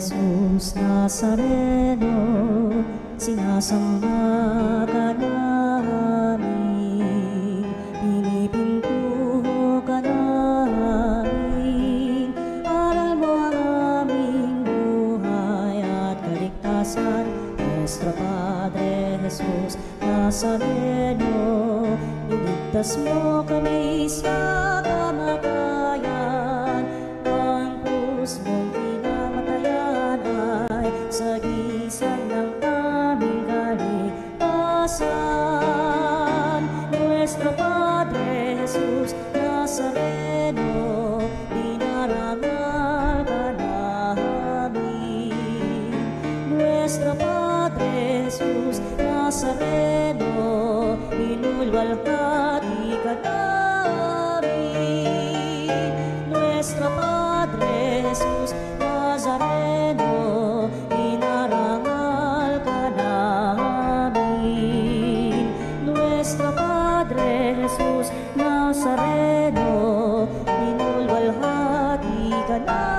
Jesus Nazareno, sinasamba ka namin, pinipintuho ka namin, aral mo ang aming buhay at kaligtasan. Nuestro Padre Jesus Nazareno, iligtas mo kami sa kamatayan, ang krus mong pinamatayan ay sagisag ng aming kaligtasan. Nuestro Padre Jesus Nazareno, dinarangal ka namin. Nuestro Padre Jesus Nazareno, inulwalhati ka namin. Nuestro Padre Jesus Nazareno, inarangal ka namin. Nuestro Padre Jesus Nazareno, inulwalhati ka namin.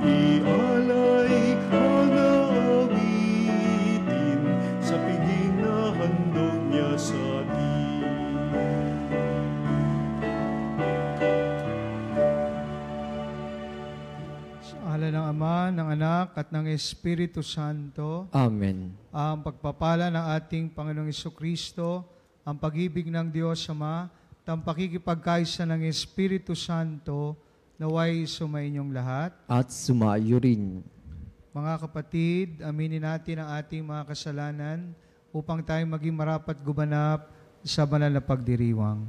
Ialay ang awitin sa piging na handog niya sa atin. Sa ngalan ng Ama, ng Anak, at ng Espiritu Santo. Amen. Ang pagpapala ng ating Panginoong Jesucristo, ang pag-ibig ng Diyos Ama, at ang pakikipagkaisa ng Espiritu Santo, naway sumainyong lahat. At sumayo rin. Mga kapatid, aminin natin ang ating mga kasalanan upang tayo maging marapat gumanap sa banal na pagdiriwang.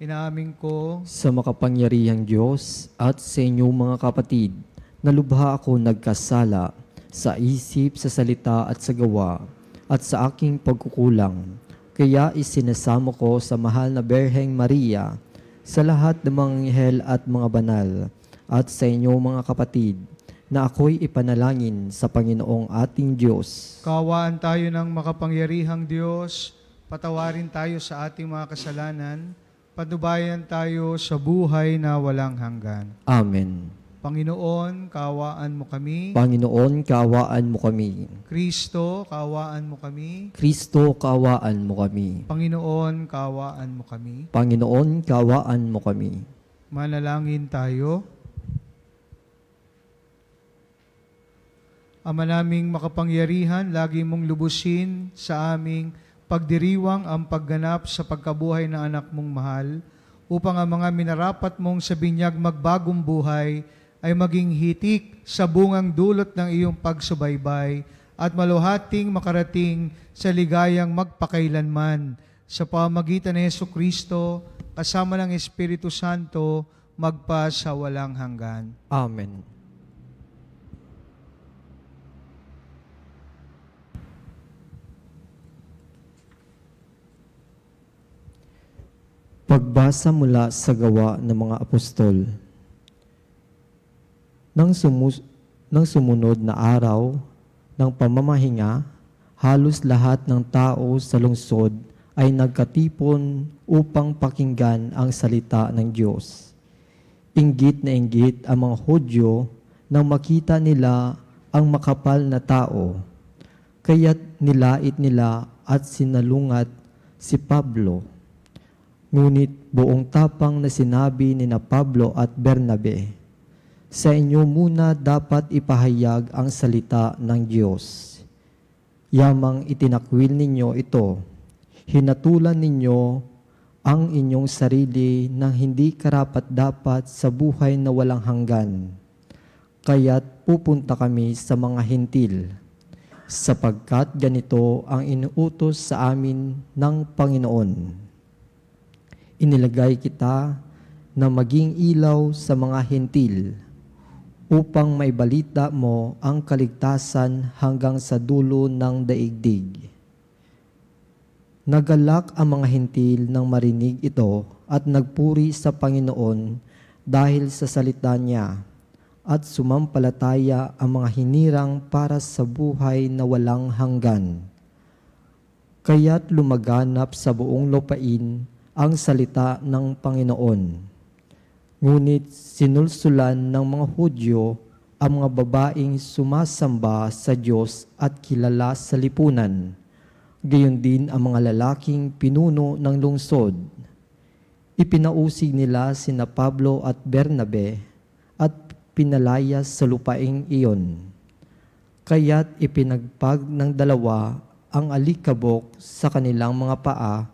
Inaamin ko Sa makapangyarihang Diyos at sa inyong mga kapatid, na lubha ako nagkasala sa isip, sa salita at sa gawa, at sa aking pagkukulang. Kaya isinasamo ko sa mahal na Berheng Maria, sa lahat ng mga anghel at mga banal, at sa inyong mga kapatid, na ako'y ipanalangin sa Panginoong ating Diyos. kaawaan tayo ng makapangyarihang Diyos, patawarin tayo sa ating mga kasalanan, panubayan tayo sa buhay na walang hanggan. Amen. Panginoon, kaawaan mo kami. Panginoon, kaawaan mo kami. Kristo, kaawaan mo kami. Kristo, kaawaan mo kami. Panginoon, kaawaan mo kami. Panginoon, kaawaan mo kami. Manalangin tayo. Ama naming makapangyarihan, lagi mong lubusin sa aming pagdiriwang ang pagganap sa pagkabuhay ng anak mong mahal, upang ang mga minarapat mong sa binyag magbagong buhay ay maging hitik sa bungang dulot ng iyong pagsubaybay at maluhating makarating sa ligayang magpakailanman. Sa pamagitan ni Jesucristo, kasama ng Espiritu Santo, magpa sa walang hanggan. Amen. Pagbasa mula sa Gawa ng mga Apostol. Nang sumunod na araw ng pamamahinga, halos lahat ng tao sa lungsod ay nagkatipon upang pakinggan ang salita ng Diyos. Inggit na inggit ang mga Hudyo nang makita nila ang makapal na tao, kaya't nilait nila at sinalungat si Pablo. Ngunit buong tapang na sinabi ni na Pablo at Bernabe, Sa inyo muna dapat ipahayag ang salita ng Diyos. Yamang itinakwil ninyo ito, hinatulan ninyo ang inyong sarili ng hindi karapat-dapat sa buhay na walang hanggan. Kaya't pupunta kami sa mga hentil, sapagkat ganito ang inuutos sa amin ng Panginoon. Inilagay kita na maging ilaw sa mga hentil, upang maibalita mo ang kaligtasan hanggang sa dulo ng daigdig. Nagalak ang mga hentil nang marinig ito at nagpuri sa Panginoon dahil sa salita niya, at sumampalataya ang mga hinirang para sa buhay na walang hanggan. Kaya't lumaganap sa buong lupain ang salita ng Panginoon. Ngunit sinulsulan ng mga Hudyo ang mga babaeng sumasamba sa Diyos at kilala sa lipunan, gayon din ang mga lalaking pinuno ng lungsod. Ipinausig nila sina Pablo at Bernabe at pinalayas sa lupaing iyon. Kaya't ipinagpag ng dalawa ang alikabok sa kanilang mga paa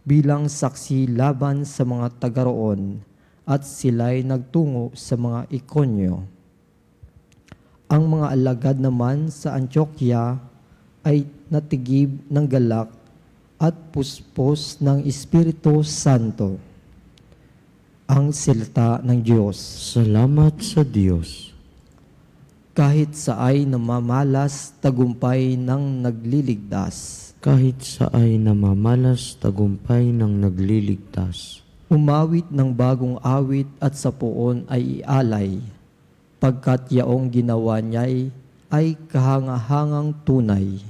bilang saksi laban sa mga taga-roon, at sila'y nagtungo sa mga Ikonyo. Ang mga alagad naman sa Antioquia ay natigib ng galak at puspos ng Espiritu Santo. Ang salita ng Diyos. Salamat sa Diyos. Kahit saay namamalas, tagumpay ng nagliligtas. Kahit saay namamalas, tagumpay ng nagliligtas. Umawit ng bagong awit at sa poon ay ialay, pagkat yaong ginawa niya'y ay kahangahangang tunay.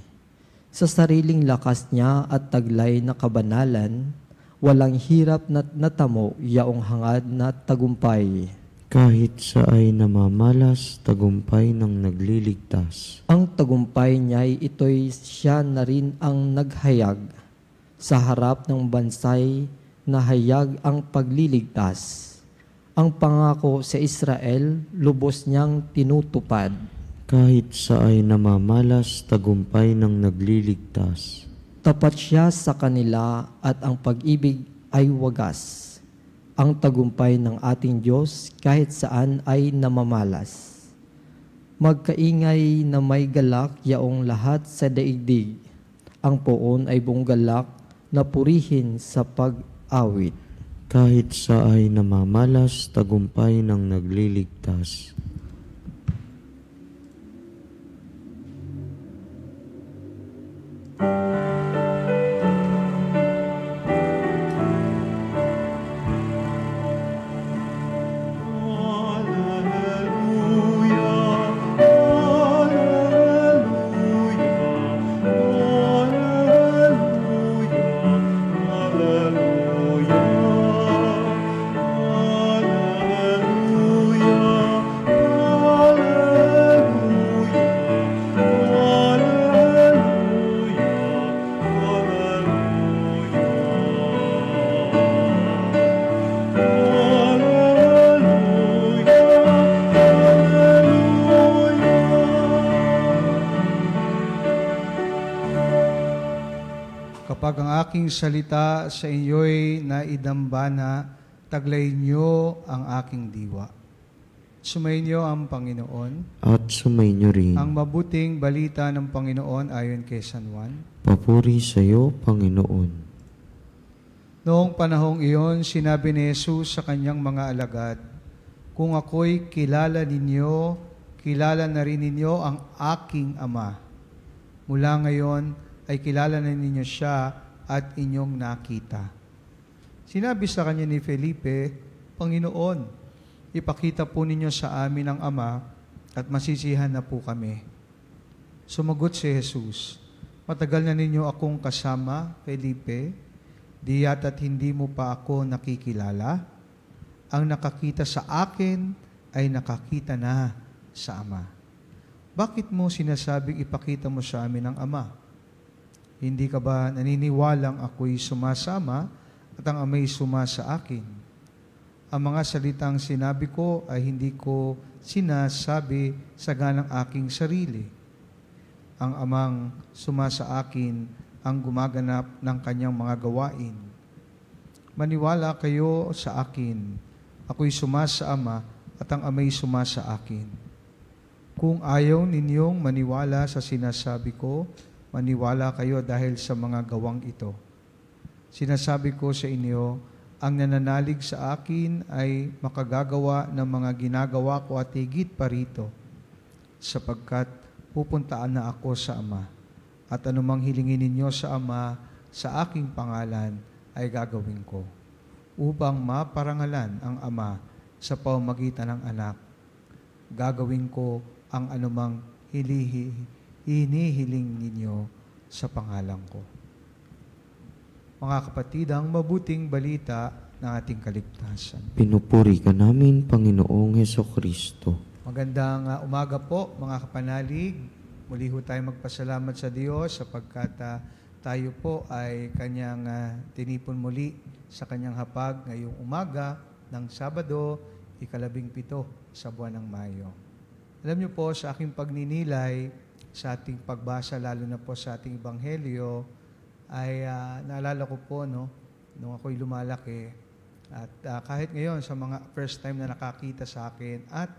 Sa sariling lakas niya at taglay na kabanalan, walang hirap na natamo yaong hangad na tagumpay. Kahit saay namamalas, tagumpay ng nagliligtas. Ang tagumpay niya'y ito'y siya na rin ang naghayag, sa harap ng bansay nahayag ang pagliligtas. Ang pangako sa Israel, lubos niyang tinutupad. Kahit saay namamalas, tagumpay ng nagliligtas. Tapat siya sa kanila at ang pag-ibig ay wagas. Ang tagumpay ng ating Diyos kahit saan ay namamalas. Magkaingay na may galak yaong lahat sa daigdig. Ang poon ay buong galak na purihin sa pag-awit. Kahit saay namamalas, tagumpay ng nagliligtas. Kapag ang aking salita sa inyo'y naidambana, taglay niyo ang aking diwa. Sumainyo ang Panginoon. At sumainyo rin. Ang mabuting balita ng Panginoon ayon kay San Juan. Papuri sa iyo, Panginoon. Noong panahong iyon, sinabi ni Jesus sa kanyang mga alagad, "Kung ako'y kilala ninyo, kilala na rin ninyo ang aking Ama. Mula ngayon ay kilala na ninyo siya at inyong nakita." Sinabi sa kanya ni Felipe, "Panginoon, ipakita po ninyo sa amin ang Ama at masisihan na po kami." Sumagot si Jesus, "Matagal na ninyo akong kasama, Felipe, di yata't hindi mo pa ako nakikilala? Ang nakakita sa akin ay nakakita na sa Ama. Bakit mo sinasabing ipakita mo sa amin ang Ama? Hindi ka ba naniniwalang ako'y sumasama at ang Ama'y suma sa akin? Ang mga salitang sinabi ko ay hindi ko sinasabi sa ganang aking sarili. Ang amang sumasa akin ang gumaganap ng kanyang mga gawain. Maniwala kayo sa akin. Ako'y sumasa Ama at ang Ama'y sumasa akin. Kung ayaw ninyong maniwala sa sinasabi ko, maniwala kayo dahil sa mga gawang ito. Sinasabi ko sa inyo, ang nananalig sa akin ay makagagawa ng mga ginagawa ko at higit pa rito, sapagkat pupuntaan na ako sa Ama. At anumang hilingin ninyo sa Ama sa aking pangalan ay gagawin ko, upang maparangalan ang Ama sa pamamagitan ng Anak. Gagawin ko ang anumang hinihiling ninyo sa pangalan ko. Mga kapatid, ang mabuting balita ng ating kaligtasan. Pinupuri ka namin, Panginoong Hesukristo. Magandang umaga po, mga kapanalig. Muli ho tayo magpasalamat sa Diyos sapagkat tayo po ay Kanyang tinipon muli sa Kanyang hapag ngayong umaga ng Sabado, 17 sa buwan ng Mayo. Alam niyo po, sa aking pagninilay, sa ating pagbasa, lalo na po sa ating Ebanghelyo, ay naalala ko po, nung ako'y lumalaki, at kahit ngayon sa mga first time na nakakita sa akin at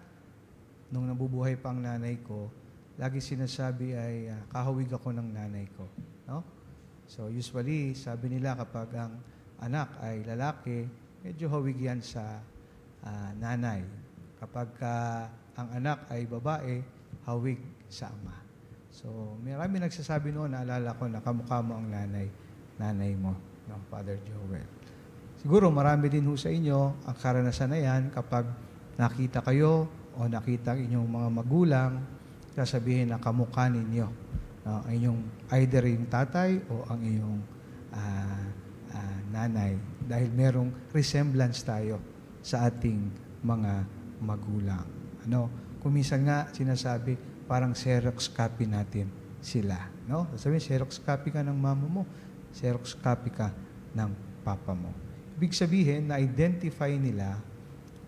nung nabubuhay pa ang nanay ko, lagi sinasabi ay kahawig ako ng nanay ko. No? So usually, sabi nila kapag ang anak ay lalaki, medyo hawig yan sa nanay. Kapag ang anak ay babae, hawig sa ama. So, marami nagsasabi noon, naalala ko na kamukha mo ang nanay mo, no, Father Joel. Siguro marami din ho sa inyo ang karanasan na yan kapag nakita kayo o nakita ang inyong mga magulang, sasabihin na kamukha ninyo. No, ang inyong either yung tatay o ang inyong nanay. Dahil merong resemblance tayo sa ating mga magulang. Kung minsan nga sinasabi, parang Xerox copy natin sila. No? Sabihin, Xerox copy ka ng mama mo, Xerox copy ka ng papa mo. Ibig sabihin, na-identify nila,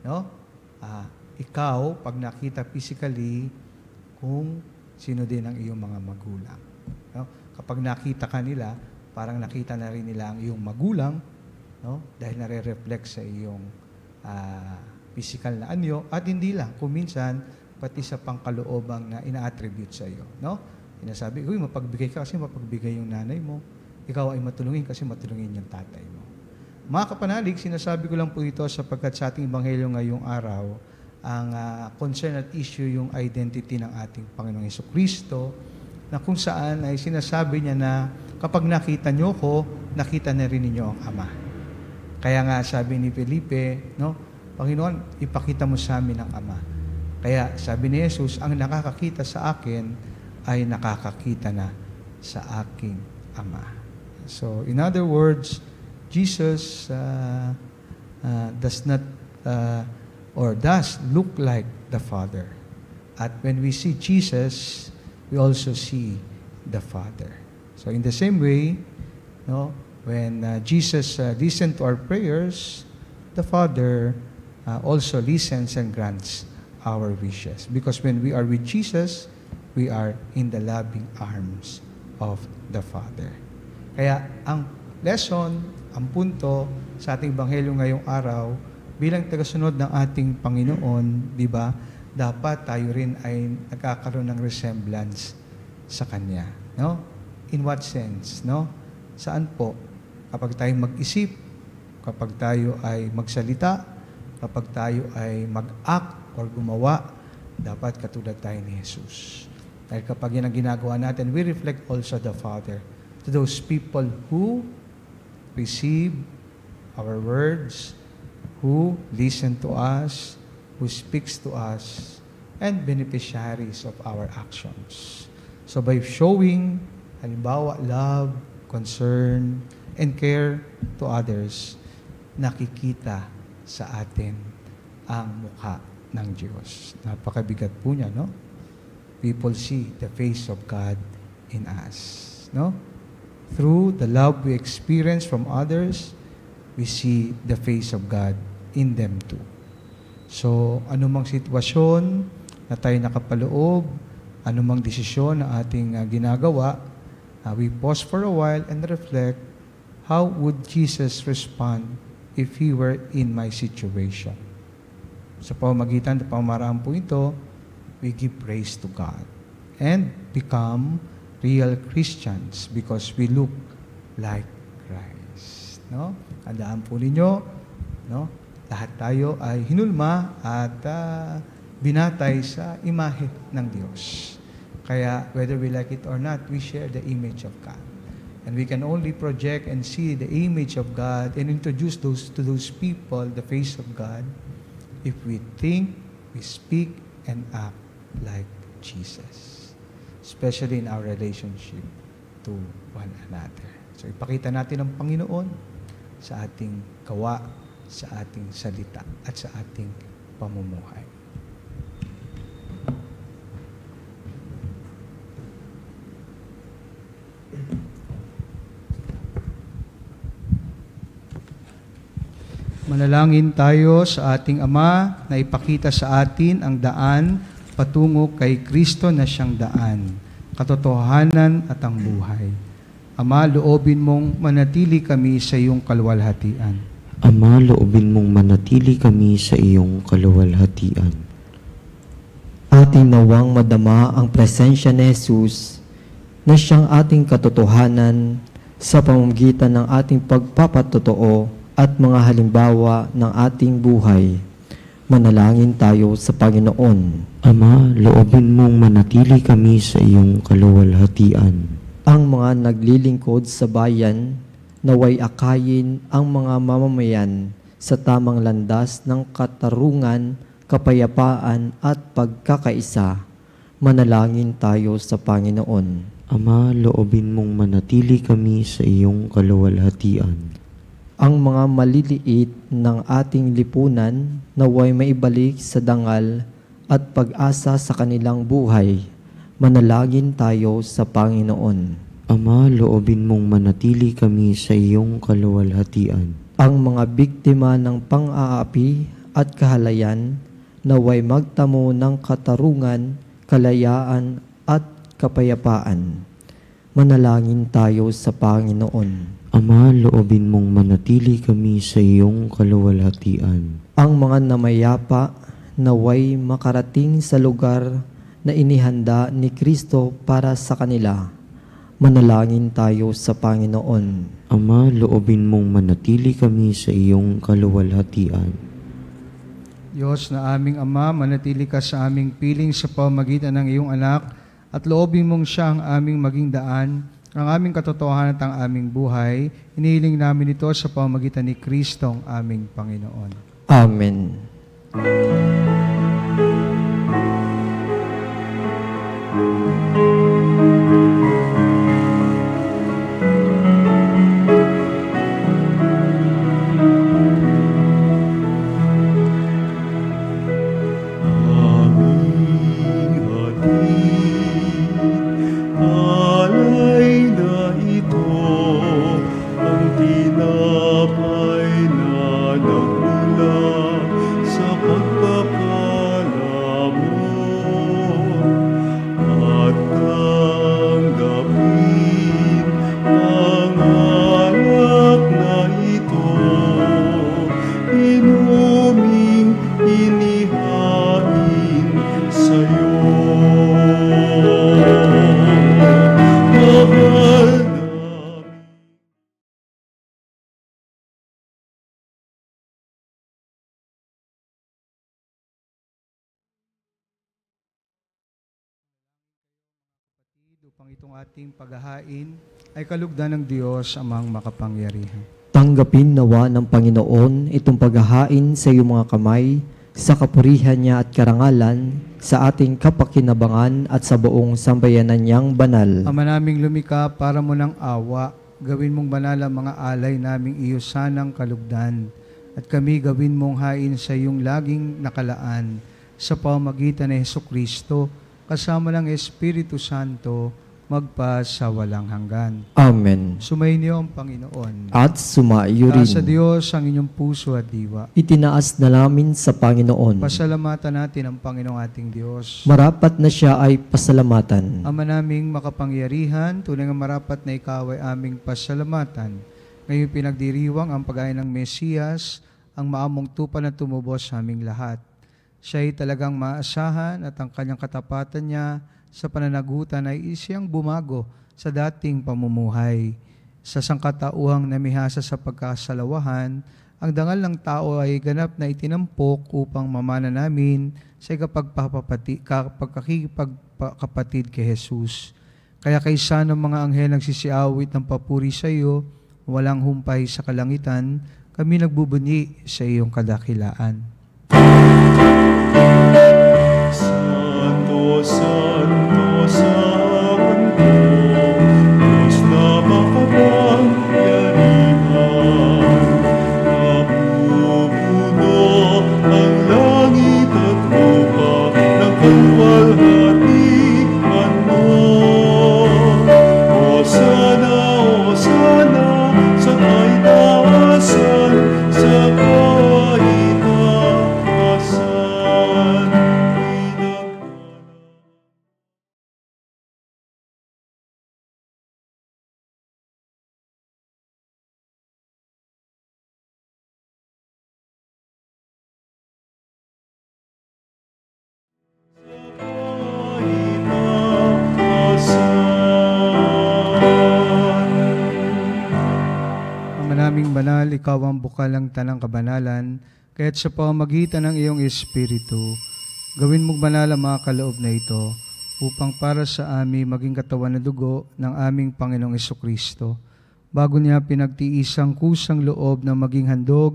no? Ikaw, pag nakita physically, kung sino din ang iyong mga magulang. No? Kapag nakita ka nila, parang nakita na rin nila ang iyong magulang, no? Dahil nare-reflect sa iyong physical na anyo, at hindi lang, kung minsan, pati sa pangkaloobang na ina-attribute sa iyo. No? Inasabi, uy, mapagbigay ka kasi mapagbigay yung nanay mo. Ikaw ay matulungin kasi matulungin yung tatay mo. Mga kapanalig, sinasabi ko lang po ito sapagkat sa ating Ebanghelyo ngayong araw, ang concern at issue yung identity ng ating Panginoong Hesukristo, na kung saan ay sinasabi niya na kapag nakita niyo ko, nakita na rin ninyo ang Ama. Kaya nga sabi ni Felipe, no, Panginoon, ipakita mo sa amin ang Ama. Kaya sabi ni Jesus, ang nakakakita sa akin ay nakakakita na sa aking Ama. So, in other words, Jesus does not or does look like the Father. At when we see Jesus, we also see the Father. So, in the same way, no, when Jesus listened to our prayers, the Father also listens and grants our wishes. Because when we are with Jesus, we are in the loving arms of the Father. Kaya ang lesson, ang punto sa ating Ebanghelyo ngayong araw, bilang tagasunod ng ating Panginoon, di ba, dapat tayo rin ay nagkakaroon ng resemblance sa Kanya. No? In what sense? No? Saan po? Kapag tayo mag-isip, kapag tayo ay magsalita, kapag tayo ay mag-act or gumawa, dapat katulad tayo ni Jesus. Dahil kapag yan ang ginagawa natin, we reflect also the Father to those people who receive our words, who listen to us, who speaks to us, and beneficiaries of our actions. So by showing, halimbawa, love, concern, and care to others, nakikita sa atin ang mukha ng Diyos. Napakabigat po niya, no? People see the face of God in us, no? Through the love we experience from others, we see the face of God in them too. So, anumang sitwasyon na tayo nakapaloob, anumang desisyon na ating ginagawa, we pause for a while and reflect, how would Jesus respond if He were in my situation? Sa pamamagitan ng pamaraan po ito, we give praise to God and become real Christians because we look like Christ. No? Tandaan po ninyo, no? Lahat tayo ay hinulma at binatay sa imahe ng Diyos. Kaya whether we like it or not, we share the image of God. And we can only project and see the image of God and introduce to those people the face of God if we think, we speak, and act like Jesus. Especially in our relationship to one another. So ipakita natin ang Panginoon sa ating gawa, sa ating salita, at sa ating pamumuhay. Manalangin tayo sa ating Ama na ipakita sa atin ang daan patungo kay Kristo na siyang daan, katotohanan at ang buhay. Ama, loobin mong manatili kami sa iyong kaluwalhatian. Ama, loobin mong manatili kami sa iyong kaluwalhatian. Ating nawang madama ang presensya ni Jesus na siyang ating katotohanan sa pamamagitan ng ating pagpapatotoo at mga halimbawa ng ating buhay. Manalangin tayo sa Panginoon. Ama, loobin mong manatili kami sa iyong kaluwalhatian. Ang mga naglilingkod sa bayan, naway akayin ang mga mamamayan sa tamang landas ng katarungan, kapayapaan at pagkakaisa. Manalangin tayo sa Panginoon. Ama, loobin mong manatili kami sa iyong kaluwalhatian. Ang mga maliliit ng ating lipunan naway maibalik sa dangal at pag-asa sa kanilang buhay. Manalangin tayo sa Panginoon. Ama, loobin mong manatili kami sa iyong kaluwalhatian. Ang mga biktima ng pang-aapi at kahalayan naway magtamo ng katarungan, kalayaan at kapayapaan. Manalangin tayo sa Panginoon. Ama, loobin mong manatili kami sa iyong kaluwalhatian. Ang mga namayapa naway makarating sa lugar na inihanda ni Kristo para sa kanila. Manalangin tayo sa Panginoon. Ama, loobin mong manatili kami sa iyong kaluwalhatian. Diyos na aming Ama, manatili ka sa aming piling sa pamamagitan ng iyong anak at loobin mong siya ang aming maging daan, ang aming katotohanan at ang aming buhay. Inihiling namin ito sa pamamagitan ni Kristo ang aming Panginoon. Amen. Upang itong ating paghahain ay kalugdan ng Diyos amang makapangyarihan. Tanggapin nawa ng Panginoon itong paghahain sa iyong mga kamay, sa kapurihan niya at karangalan, sa ating kapakinabangan at sa buong sambayanan niyang banal. Ama naming lumika para mo ng awa, gawin mong banal ang mga alay naming iyo sanang kalugdan, at kami gawin mong hain sa iyong laging nakalaan, sa pamamagitan ni Hesukristo, kasama ng Espiritu Santo, magpa sa walang hanggan. Amen. Sumainyo ang Panginoon. At sumaiyo rin. Sa Diyos ang inyong puso at diwa. Itinaas na namin sa Panginoon. Pasalamatan natin ang Panginoong ating Diyos. Marapat na siya ay pasalamatan. Ama naming makapangyarihan, tunay nga marapat na ikaw ay aming pasalamatan. Ngayon pinagdiriwang ang pag-ayon ng Mesiyas, ang maamong tupa na tumubos sa aming lahat. Siya ay talagang maasahan at ang kanyang katapatan niya sa pananagutan ay siyang bumago sa dating pamumuhay. Sa sangkatauhang namihasa sa pagkasalawahan, ang dangal ng tao ay ganap na itinampok upang mamana namin sa kapagkakapatid kay Jesus. Kaya kaysa ng mga anghel nagsisiawit ng papuri sa iyo, walang humpay sa kalangitan, kami nagbubunyi sa iyong kadakilaan. Santo, Santo, Santo, Diyos na makapangyarihan, napupuno ang langit at lupa ng kalwalhatian mo. Hosana, Hosana, sa kaitaasan, sa kaitaasan. Naming banal, ikaw ang bukal ng tanang kabanalan, kaya't sa pamamagitan ng iyong Espiritu, gawin mong banal ang mga kaloob na ito, upang para sa amin maging katawan na dugo ng aming Panginoong Jesucristo. Bago niya pinagtiisang kusang loob na maging handog,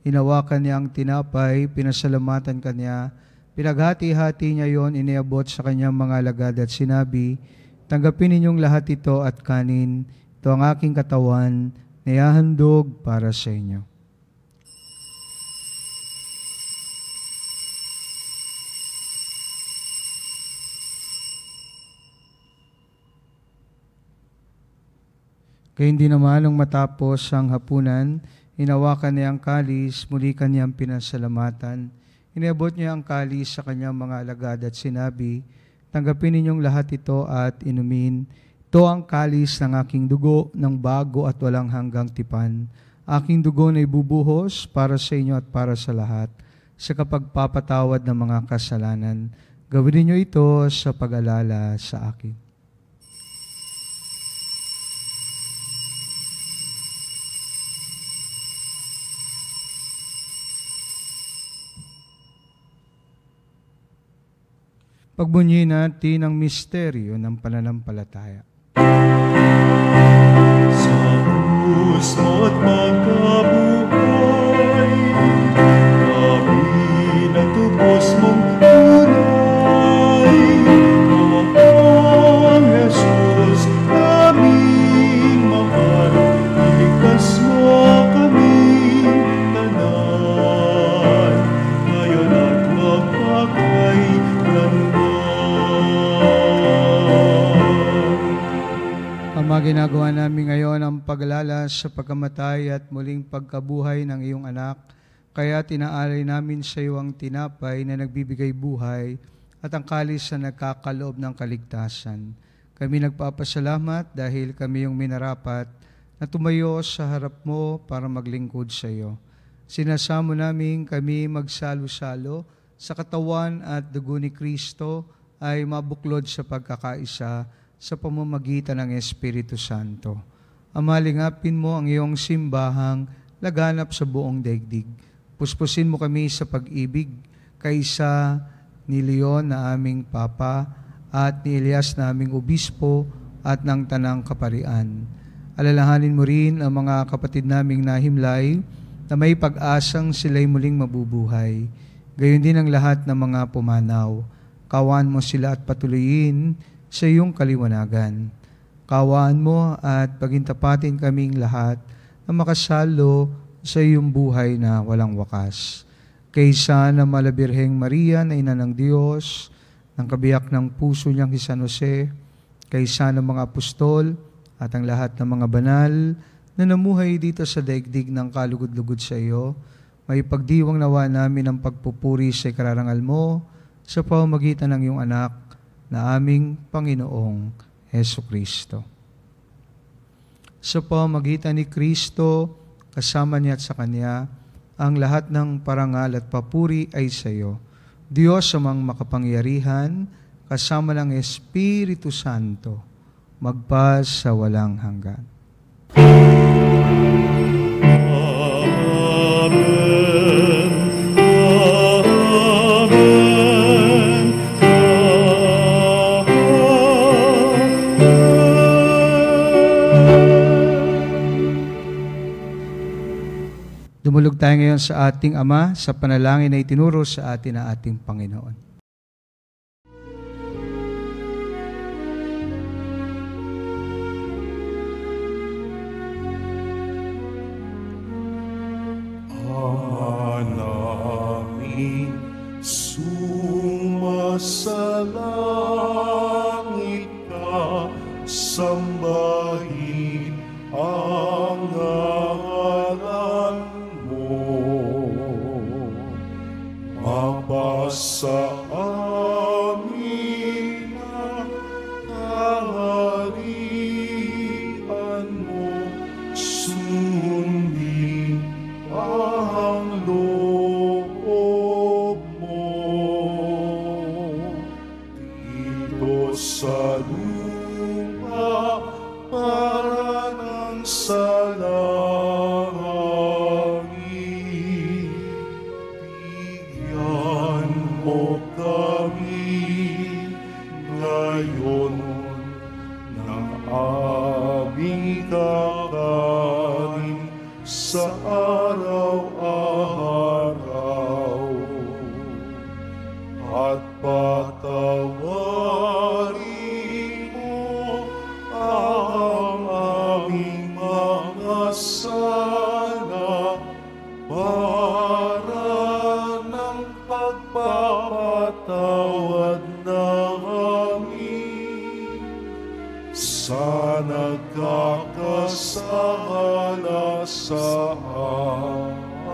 hinawakan niya ang tinapay, pinasalamatan kanya, pinaghati-hati niya yon, iniabot sa kanyang mga alagad at sinabi, tanggapin ninyong lahat ito at kanin, ito ang aking katawan, nayahandog para sa inyo. Kaya hindi naman nung matapos ang hapunan, hinawakan niya ang kalis, muli kanyang pinasalamatan. Iniabot niya ang kalis sa kanyang mga alagad at sinabi, tanggapin ninyong lahat ito at inumin. Ito ang kalis ng aking dugo ng bago at walang hanggang tipan. Aking dugo na ibubuhos para sa inyo at para sa lahat sa kapagpapatawad ng mga kasalanan. Gawin niyo ito sa pag-alala sa akin. Pagbunyi natin ang misteryo ng pananampalataya. Sa krus mo't magkabuhay, kami natubos mong tunay. Ang Jesus aming mahal, iligtas mo kaming tanan, ngayon at magpakailanman. Ang mga ginagawa namin ngayon ang paglalala sa pagkamatay at muling pagkabuhay ng iyong anak, kaya tinaalay namin sa iyo ang tinapay na nagbibigay buhay at ang kalis na nagkakaloob ng kaligtasan. Kami nagpapasalamat dahil kami yung minarapat na tumayo sa harap mo para maglingkod sa iyo. Sinasamo namin kami magsalo-salo sa katawan at dugo ni Kristo ay mabuklod sa pagkakaisa sa pamamagitan ng Espiritu Santo. Amalingapin mo ang iyong simbahang laganap sa buong daigdig. Puspusin mo kami sa pag-ibig kaysa ni Leon na aming Papa at ni Elias na aming Obispo at ng Tanang Kaparian. Alalahanin mo rin ang mga kapatid naming nahimlay na may pag-asang sila'y muling mabubuhay. Gayon din ang lahat ng mga pumanaw. Kawan mo sila at patuloyin sa iyong kaliwanagan. Kawaan mo at pagintapatin kaming lahat na makasalo sa iyong buhay na walang wakas. Kaysa na Malabirheng Maria na Ina ng Diyos, ng kabiyak ng puso niyang si San Jose, kaysa ng mga apostol at ang lahat ng mga banal na namuhay dito sa daigdig ng kalugod-lugod sa iyo, may pagdiwang nawa namin ang pagpupuri sa ikararangal mo sa pamamagitan ng iyong anak na aming Panginoong Hesukristo. Sa pamamagitan ni Kristo, kasama niya at sa Kanya, ang lahat ng parangal at papuri ay sa iyo. Diyos amang makapangyarihan, kasama ng Espiritu Santo, magpa sa walang hanggan. Dumulog tayo ngayon sa ating Ama sa panalangin na itinuro sa atin ng ating Panginoon. Ama namin, sumasalangit ka, sambahin ang ngalan mo. Mapasa amin ang kaharian mo, sundin ang loob mo. Dito sa lupa para ng sa langit, bigyan mo kami ngayon ng aming kakanin sa araw-araw, at patawarin mo ang aming mga sala para ng pagpapatawad namin sa nagkakasala sa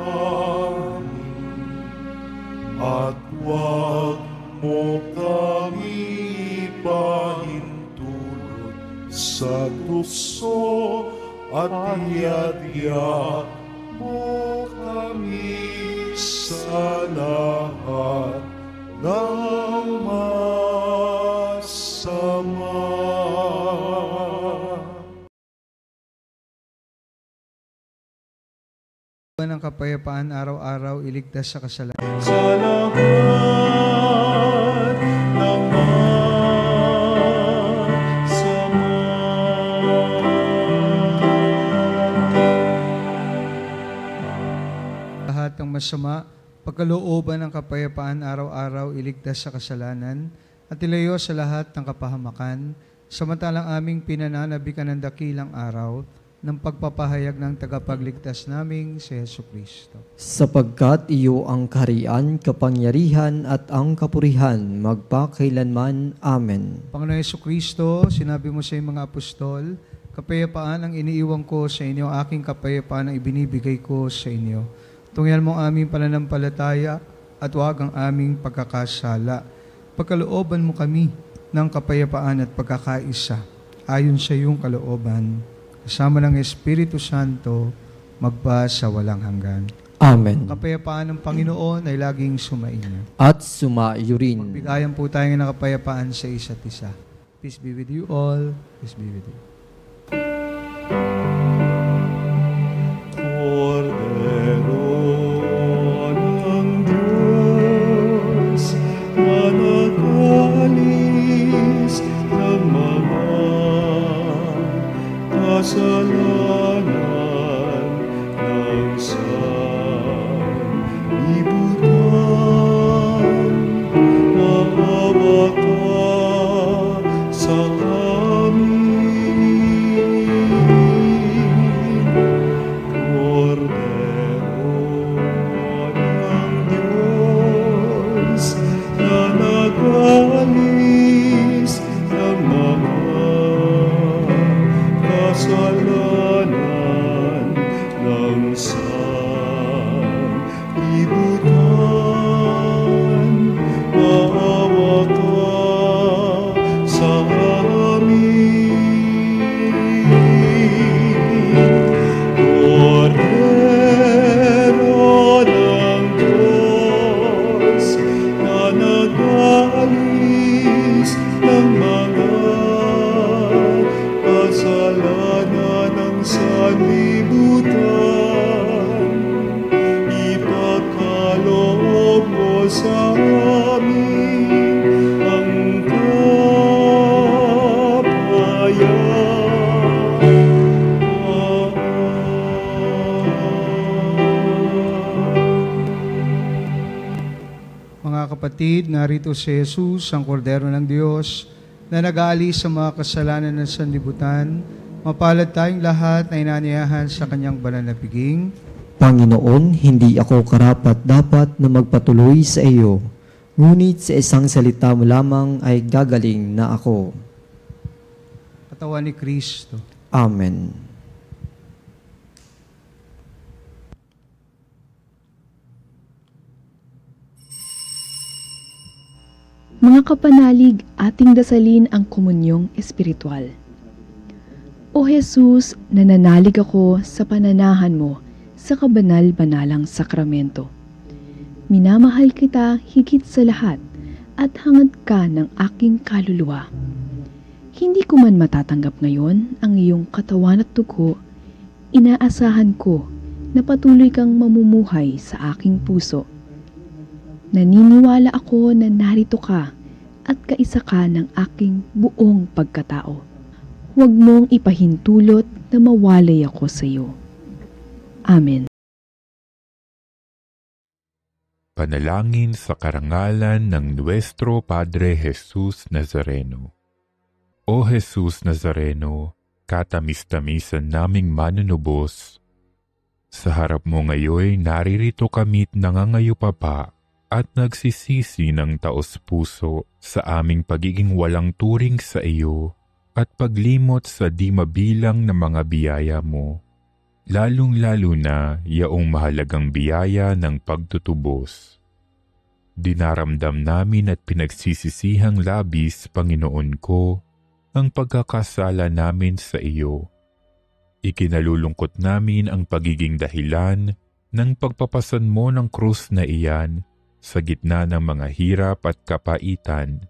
amin. At huwag mo kami ipahintulot sa tukso, at iadya mo kami sa lahat ng masama. Ng kapayapaan araw-araw, iligtas sa kasalanan. Sa lahat ng masama. Lahat ng masama, pagkalooban ng kapayapaan araw-araw, iligtas sa kasalanan, at ilayo sa lahat ng kapahamakan, samantalang aming pinananabikan ng dakilang araw, ng pagpapahayag ng tagapagligtas naming si Hesukristo. Sapagkat iyo ang kaharian, kapangyarihan at ang kapurihan magpakailanman. Amen. Panginoon Hesukristo, sinabi mo sa iyong mga apostol, kapayapaan ang iniiwan ko sa inyo, aking kapayapaan ang ibinibigay ko sa inyo. Tungyan mo aming pananampalataya at huwag ang aming pagkakasala. Pagkalooban mo kami ng kapayapaan at pagkakaisa ayon sa iyong kalooban, kasama ng Espiritu Santo, magpa sa walang hanggan. Amen. Ang kapayapaan ng Panginoon ay laging sumainyo. At sumaiyo rin. Magbigayan po tayo ng kapayapaan sa isa't isa. Peace be with you all. Peace be with you. Cordero ng Diyos, na nag-alis ng mga kasalanan ng sanlibutan, naawa ka sa amin. kapatid, narito si Jesus, ang kordero ng Diyos, na nag-aalis sa mga kasalanan ng sanlibutan. Mapalad tayong lahat na inanyayahan sa kanyang banal na piging. Panginoon, hindi ako karapat-dapat na magpatuloy sa iyo, ngunit sa isang salita mo lamang ay gagaling na ako. Katawan ni Kristo. Amen. Mga kapanalig, ating dasalin ang komunyong espiritual. O Jesus, nananalig ako sa pananahan mo sa kabanal-banalang sakramento. Minamahal kita higit sa lahat at hangad ka ng aking kaluluwa. Hindi ko man matatanggap ngayon ang iyong katawan at dugo, inaasahan ko na patuloy kang mamumuhay sa aking puso. Naniniwala ako na narito ka at kaisa ka ng aking buong pagkatao. Huwag mong ipahintulot na mawalay ako sa iyo. Amen. Panalangin sa karangalan ng Nuestro Padre Jesus Nazareno. O Jesus Nazareno, katamis-tamisan naming manunubos, sa harap mo ngayon naririto kami't nangangayupapa at nagsisisi ng taos-puso sa aming pagiging walang turing sa iyo at paglimot sa di mabilang na mga biyaya mo, lalong-lalo na yaong mahalagang biyaya ng pagtutubos. Dinaramdam namin at pinagsisisihang labis, Panginoon ko, ang pagkakasala namin sa iyo. Ikinalulungkot namin ang pagiging dahilan ng pagpapasan mo ng krus na iyan sa gitna ng mga hirap at kapaitan,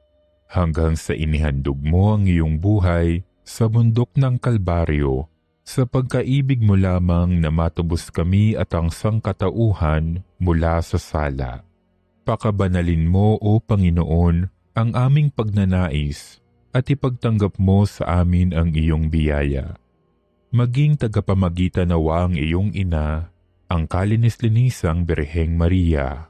hanggang sa inihandog mo ang iyong buhay sa bundok ng Kalbaryo, sa pagkaibig mo lamang na matubos kami at ang sangkatauhan mula sa sala. Pakabanalin mo, O Panginoon, ang aming pagnanais at ipagtanggap mo sa amin ang iyong biyaya. Maging tagapamagitan nawa ang iyong ina, ang kalinis-linisang Birheng Maria.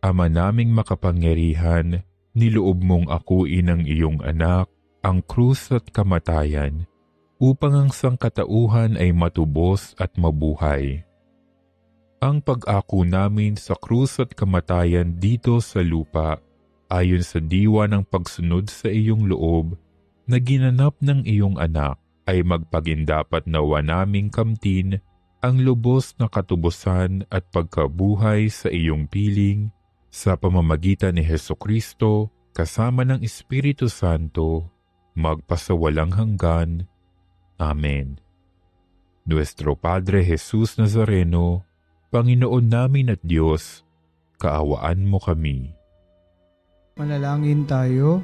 Ama naming makapangyarihan, niloob mong akuin ang iyong anak, ang krus at kamatayan, upang ang sangkatauhan ay matubos at mabuhay. Ang pag-ako namin sa krus at kamatayan dito sa lupa, ayon sa diwa ng pagsunod sa iyong loob, na ginanap ng iyong anak, ay magpagindapat nawa naming kamtin ang lubos na katubusan at pagkabuhay sa iyong piling, sa pamamagitan ni Hesukristo, kasama ng Espiritu Santo, magpasawalang hanggan. Amen. Nuestro Padre Jesus Nazareno, Panginoon namin at Diyos, kaawaan mo kami. Manalangin tayo.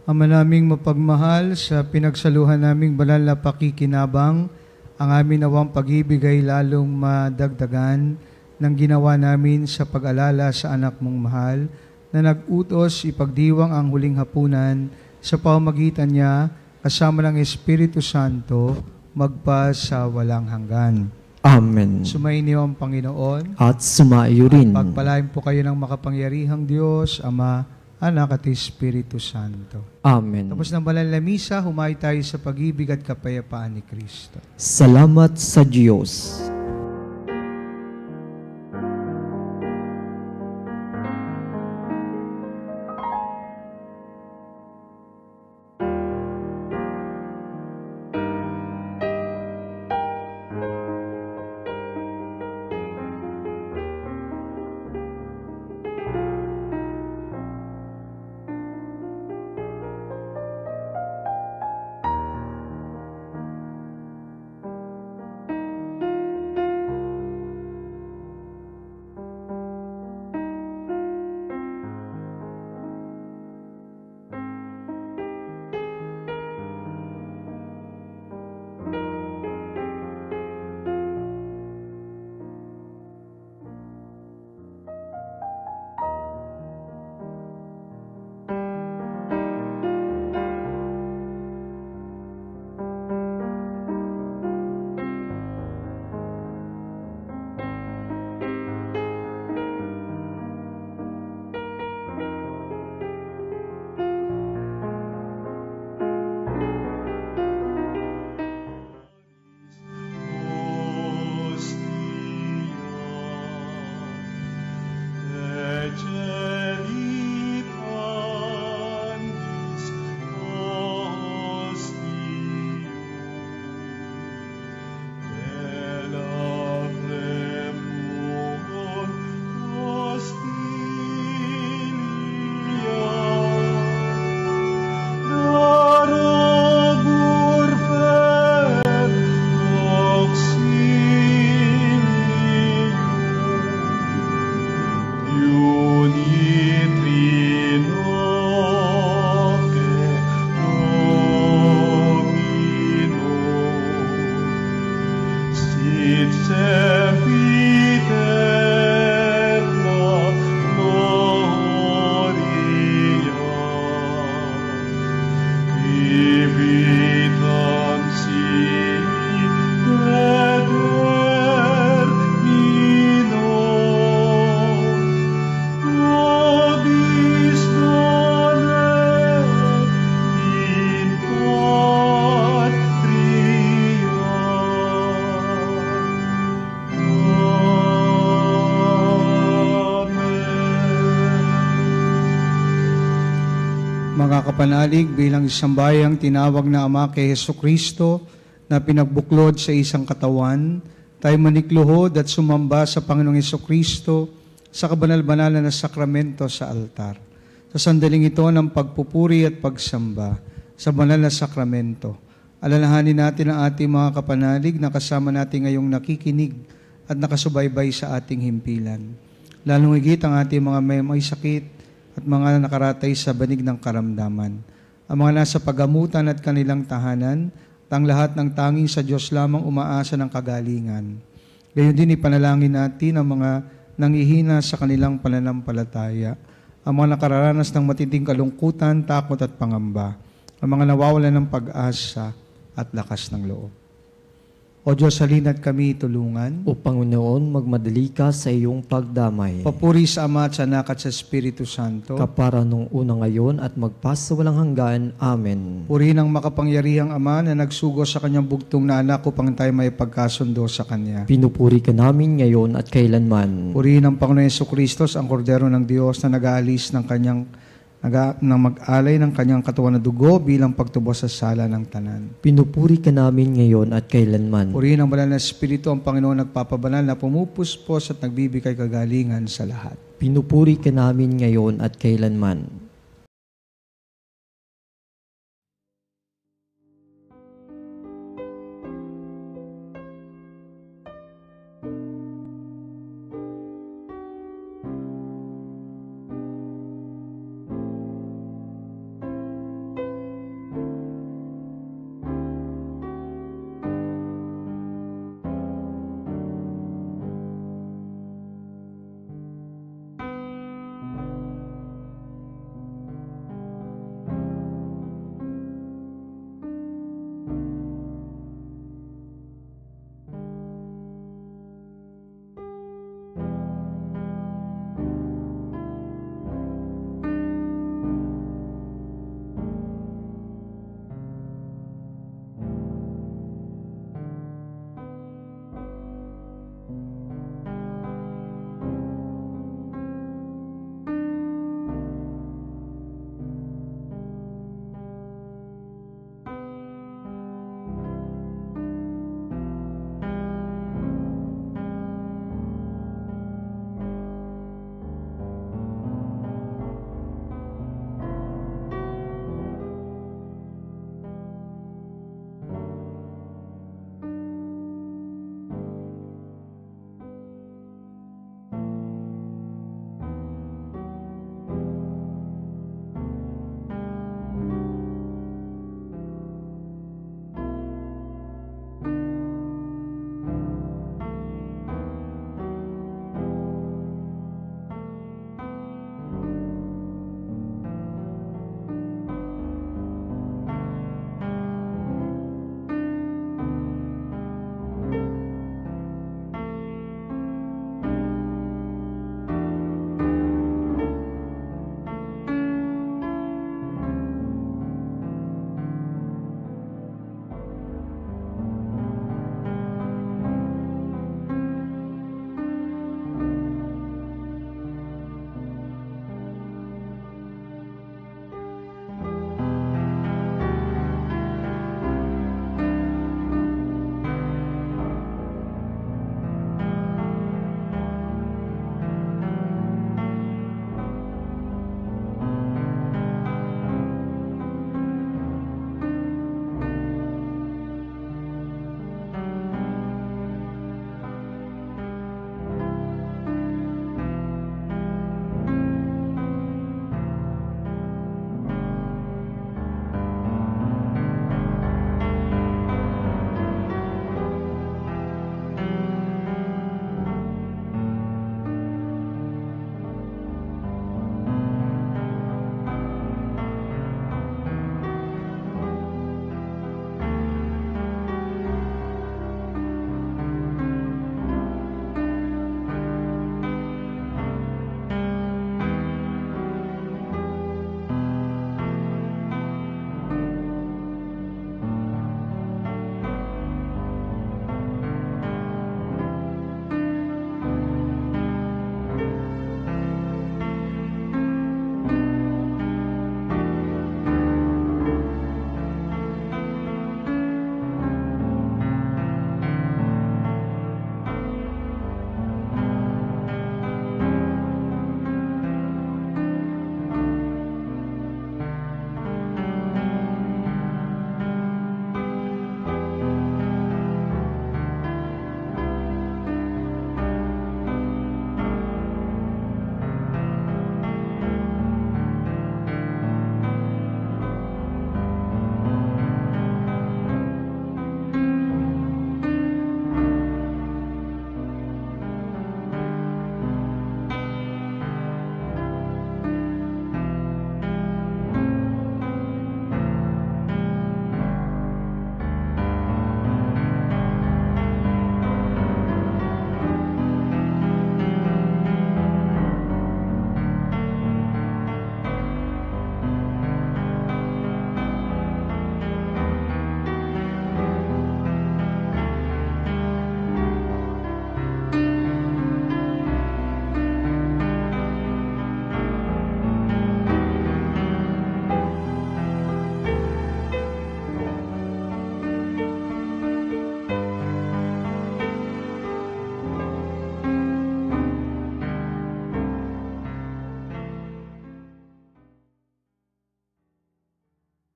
Ama naming mapagmahal, sa pinagsaluhan naming banal na pakikinabang, ang amin nawang pag-ibig ay lalong madagdagan ng ginawa namin sa pag-alala sa anak mong mahal, na nag-utos ipagdiwang ang huling hapunan sa pamamagitan niya kasama ng Espiritu Santo magpa sa walang hanggan. Amen. Sumainyo ang Panginoon. At sumaiyo rin. Pagpalain po kayo ng makapangyarihang Diyos, Ama, Anak at Espiritu Santo. Amen. Tapos ng banal na misa, humay tayo sa pag-ibig at kapayapaan ni Kristo. Salamat sa Diyos. Mga kapanalig, bilang isang bayang tinawag na Ama kay Hesukristo na pinagbuklod sa isang katawan, tayo manikluhod at sumamba sa Panginoong Hesukristo sa kabanal-banalan na sakramento sa altar. Sa sandaling ito ng pagpupuri at pagsamba sa banal na sakramento, alalahanin natin ang ating mga kapanalig na kasama natin ngayong nakikinig at nakasubaybay sa ating himpilan. Lalong higit ang ating mga may sakit at mga nakaratay sa banig ng karamdaman. Ang mga nasa pagamutan at kanilang tahanan, at ang lahat ng tanging sa Diyos lamang umaasa ng kagalingan. Gayon din ipanalangin natin ang mga nangihina sa kanilang pananampalataya, ang mga nakararanas ng matinding kalungkutan, takot at pangamba, ang mga nawawalan ng pag-asa at lakas ng loob. O Diyos, halina't kami tulungan. O Panginoon, magmadali ka sa iyong pagdamay. Papuri sa Ama at sa Anak at sa Espiritu Santo. Kapara nung una ngayon at magpasawalang hanggan. Amen. Purihin ang makapangyarihang Ama na nagsugo sa kanyang bugtong na anak upang tayo may pagkasundo sa Kanya. Pinupuri ka namin ngayon at kailanman. Purihin ang Panginoon Jesucristo, ang Kordero ng Diyos na nag-aalis ng kanyang mag-alay ng kanyang katawan na dugo bilang pagtubos sa sala ng tanan. Pinupuri ka namin ngayon at kailanman. Purihin ang banal na Espiritu, ang Panginoon nagpapabanal na pumupuspos at nagbibigay kagalingan sa lahat. Pinupuri ka namin ngayon at kailanman.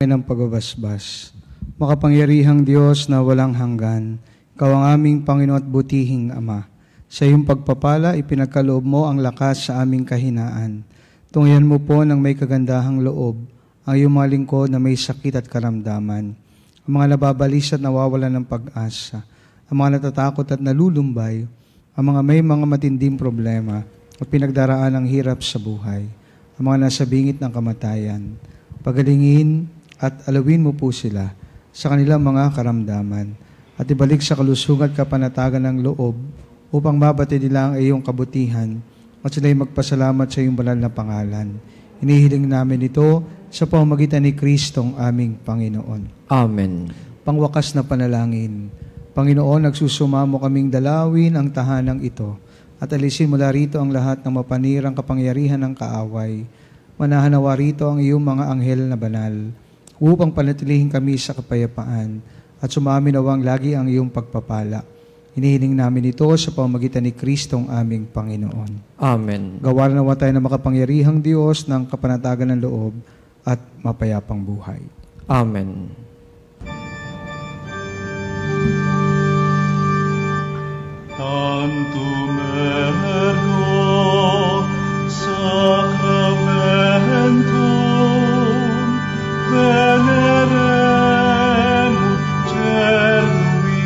ng pagbabasbas. Makapangyarihang Diyos na walang hanggan, Ikaw ang aming Panginoon at butihing Ama. Sa iyong pagpapala, ipinagkaloob mo ang lakas sa aming kahinaan. Tungyan mo po ng may kagandahang loob ang iyong mga lingkod na may sakit at karamdaman, ang mga nababalis at nawawalan ng pag-asa, ang mga natatakot at nalulumbay, ang mga may mga matinding problema at pinagdaraan ng hirap sa buhay, ang mga nasa bingit ng kamatayan. Pagalingin at alawin mo po sila sa kanilang mga karamdaman at ibalik sa kalusugan at kapanatagan ng loob upang mabati nila ang iyong kabutihan at sila'y magpasalamat sa iyong banal na pangalan. Inihiling namin ito sa pamamagitan ni Kristong aming Panginoon. Amen. Pangwakas na panalangin. Panginoon, nagsusumamo kaming dalawin ang tahanang ito at alisin mula rito ang lahat ng mapanirang kapangyarihan ng kaaway. Manahanawa rito ang iyong mga anghel na banal upang panatilihin kami sa kapayapaan at sumamin nawang lagi ang iyong pagpapala. Hinihiling namin ito sa pamamagitan ni Kristong aming Panginoon. Amen. Gawaran nawa tayo ng makapangyarihang Diyos ng kapanatagan ng loob at mapayapang buhay. Amen. Tantum ergo sacramentum veneremur cernui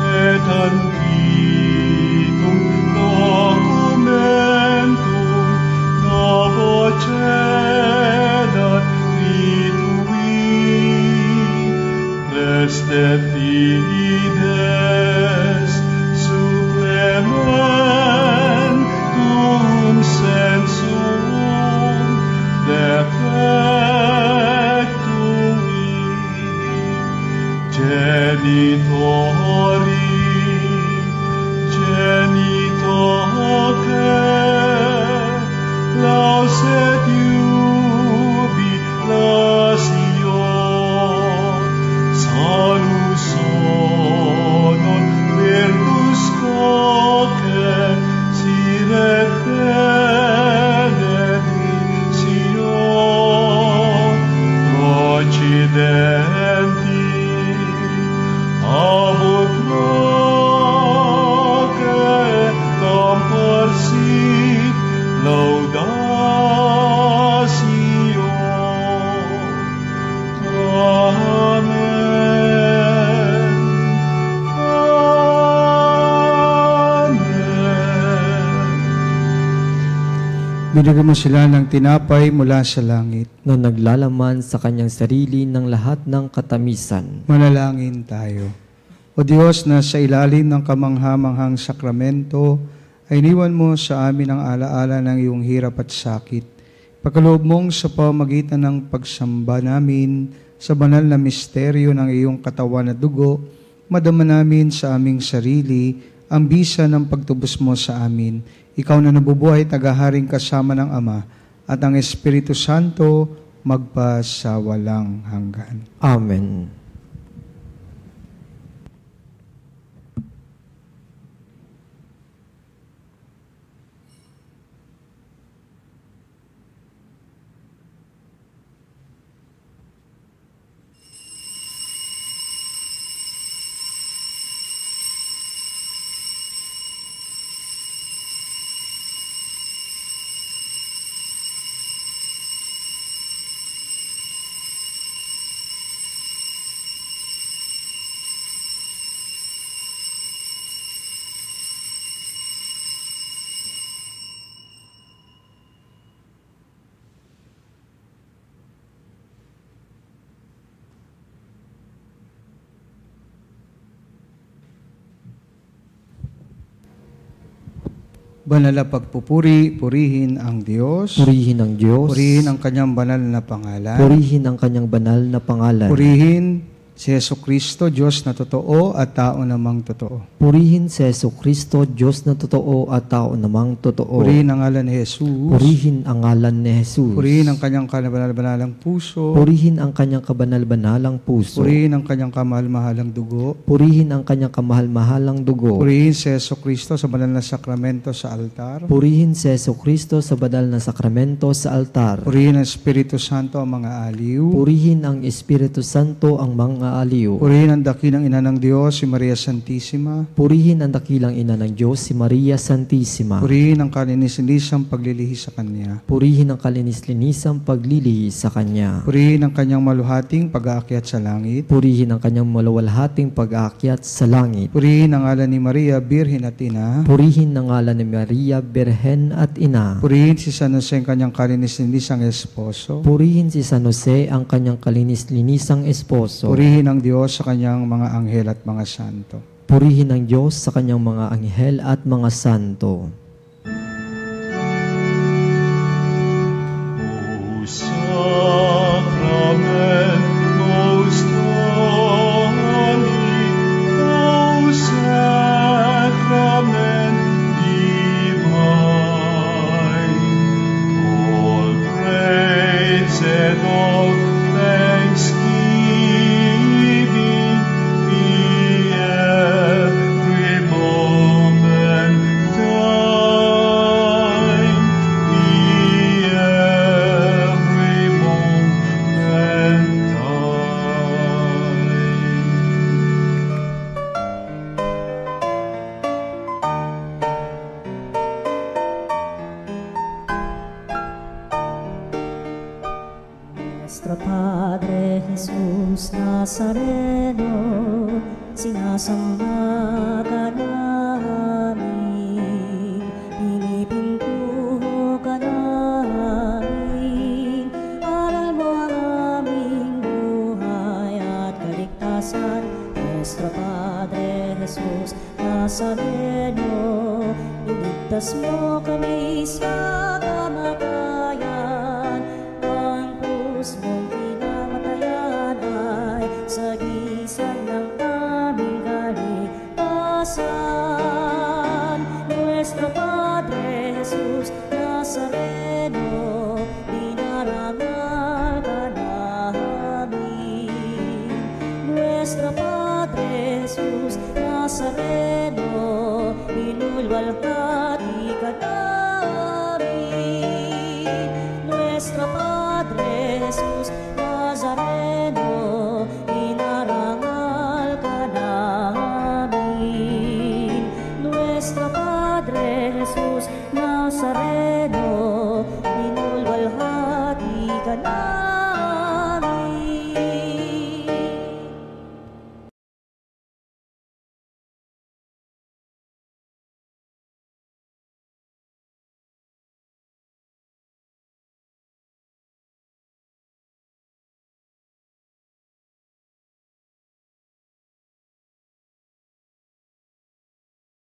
et antitum documentum novo cedat ritui restet fides supplementum sensum defectui genitori genitoque lauset jubilatio salus honor virtus coque siret benedictio procidenti abut noce comparsit laudatio. Amen. Binigyan mo sila ng tinapay mula sa langit. Na naglalaman sa kanyang sarili ng lahat ng katamisan. Manalangin tayo. O Diyos, na sa ilalim ng kamangha-manghang sakramento, ay iniwan mo sa amin ang alaala ng iyong hirap at sakit. Pagkaloob mong sa pamagitan ng pagsamba namin sa banal na misteryo ng iyong katawan at dugo, madama namin sa aming sarili ang bisa ng pagtubos mo sa amin. Ikaw na nabubuhay tagaharing kasama ng Ama at ang Espiritu Santo magpa sa walang hanggan. Amen. Banal na pagpupuri, purihin ang Diyos. Purihin ang Diyos. Purihin ang kanyang banal na pangalan. Purihin ang kanyang banal na pangalan. Purihin si Yesu Kristo, Diyos na totoo at tao namang totoo. Purihin si Yesu Kristo, Diyos na totoo at tao namang totoo. Purihin ang ngalan ni Jesus. Purihin ang ngalan ni Jesus. Purihin ang kanyang kabanal-banalang puso. Purihin ang kanyang kabanal-banalang puso. Purihin ang kanyang kamahal-mahalang dugo. Purihin ang kanyang kamahal-mahalang dugo. Purihin si Yesu Kristo sa banal na sakramento sa altar. Purihin si Yesu Kristo sa banal na sakramento sa altar. Purihin ang Espiritu Santo ang mga aliw. Purihin ang Espiritu Santo ang mga aliw. Purihin ang dakilang ina ng Diyos, si Maria Santissima. Purihin ang dakilang ina ng Diyos, si Maria Santissima. Purihin ang kalinis-linisang paglilihi sa Kanya. Purihin ang kalinis-linisang paglilihi sa Kanya. Purihin ang Kanyang maluhating pag-aakyat sa langit. Purihin ang Kanyang maluwalhating pag-aakyat sa langit. Purihin ang ngalan ni Maria, Birhen at Ina. Purihin ang ngalan ni Maria, Birhen at Ina. Purihin si San Jose ang Kanyang kalinis-linisang esposo. Purihin si San Jose ang Kanyang kalinis-linisang esposo. Purihin ang Diyos sa Kanyang mga anghel at mga santo. Purihin ang Diyos sa Kanyang mga anghel at mga santo. O Sacrament most holy, O Sacrament divine, all praise and all thanksgiving be every moment thine, be every moment thine. Nuestro Padre Jesus Nazareno, sinasamba ka namin, pinipintuho ka namin, aral mo ang aming buhay at kaligtasan. Nuestro Padre Jesus Nazareno, iligtas mo kami sa kamatayan, ang krus mong pinamatayan ay sagisag ng aming kaligtasan. Nuestro Padre Jesus Nazareno, dinarangal ka namin. Nuestro Padre Jesus Nazareno, inulwalhati ka namin. Nuestro Padre